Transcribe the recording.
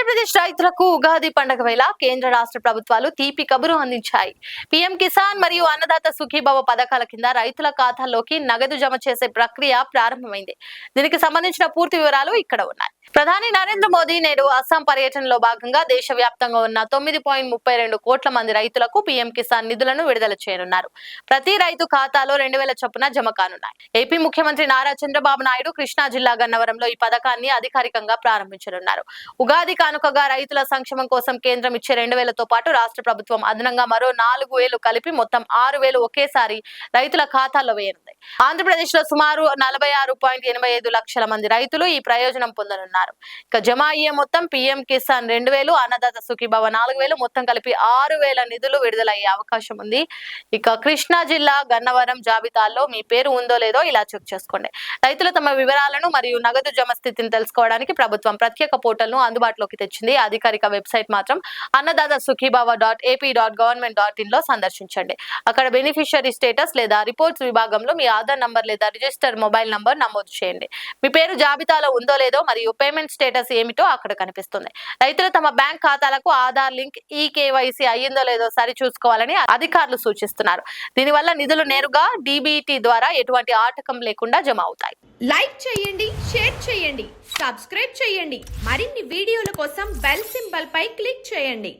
ఆంధ్రప్రదేశ్ రైతులకు ఉగాది పండుగ వేళ కేంద్ర రాష్ట్ర ప్రభుత్వాలు తీపి కబురు అందించాయి. పీఎం కిసాన్ మరియు అన్నదాత సుఖీభవ పథకాల కింద రైతుల ఖాతాల్లోకి నగదు జమ చేసే ప్రక్రియ ప్రారంభమైంది. దీనికి సంబంధించిన పూర్తి వివరాలు ఇక్కడ ఉన్నాయి. ప్రధాని నరేంద్ర మోదీ నేడు అస్సాం పర్యటనలో భాగంగా దేశవ్యాప్తంగా ఉన్న 9.32 కోట్ల మంది రైతులకు పీఎం కిసాన్ నిధులను విడుదల చేయనున్నారు. ప్రతి రైతు ఖాతాలో 2000 చొప్పున జమ కానున్నాయి. ఏపీ ముఖ్యమంత్రి నారా చంద్రబాబు నాయుడు కృష్ణా జిల్లా గన్నవరంలో ఈ పథకాన్ని అధికారికంగా ప్రారంభించనున్నారు. ఉగాది కానుకగా రైతుల సంక్షేమం కోసం కేంద్రం ఇచ్చే 2000తో పాటు రాష్ట్ర ప్రభుత్వం అదనంగా మరో 4000 కలిపి మొత్తం 6000 ఒకేసారి రైతుల ఖాతాల్లో వేయనుంది. ఆంధ్రప్రదేశ్ లో సుమారు 46.85 లక్షల మంది రైతులు ఈ ప్రయోజనం పొందనున్నారు. ఇక జమ అయ్యే మొత్తం పీఎం కిసాన్ 2000, అన్నదాత సుఖీభవ 4000, మొత్తం కలిపి 6000 నిధులు విడుదలయ్యే అవకాశం ఉంది. ఇక కృష్ణా జిల్లా గన్నవరం జాబితాలో మీ పేరు ఉందో లేదో ఇలా చెక్ చేసుకోండి. రైతులు తమ వివరాలను మరియు నగదు జమ స్థితిని తెలుసుకోవడానికి ప్రభుత్వం ప్రత్యేక పోర్టల్ ను అందుబాటులోకి తెచ్చింది. అధికారిక వెబ్సైట్ మాత్రం అన్నదాత sukhibhava.ap.government.in లో సందర్శించండి. అక్కడ బెనిఫిషియరీ స్టేటస్ లేదా రిపోర్ట్స్ విభాగంలో మీ ఆధార్ నంబర్ లేదా రిజిస్టర్ మొబైల్ నంబర్ నమోదు చేయండి. మీ పేరు జాబితాలో ఉందో లేదో మరియు పేమెంట్ స్టేటస్ ఏమిటో అక్కడ కనిపిస్తుంది. రైతులు తమ బ్యాంక్ ఖాతాలకు ఆధార్ లింక్, కేవైసీ అయ్యిందో లేదో సరి చూసుకోవాలని అధికారులు సూచిస్తున్నారు. దీనివల్ల నిధులు నేరుగా డీబీటీ ద్వారా ఎటువంటి ఆటకం లేకుండా జమ అవుతాయి. లైక్ చేయండి, షేర్ చేయండి, సబ్స్క్రైబ్ చేయండి. మరిన్ని వీడియోల కోసం బెల్ సింబల్ పై క్లిక్ చేయండి.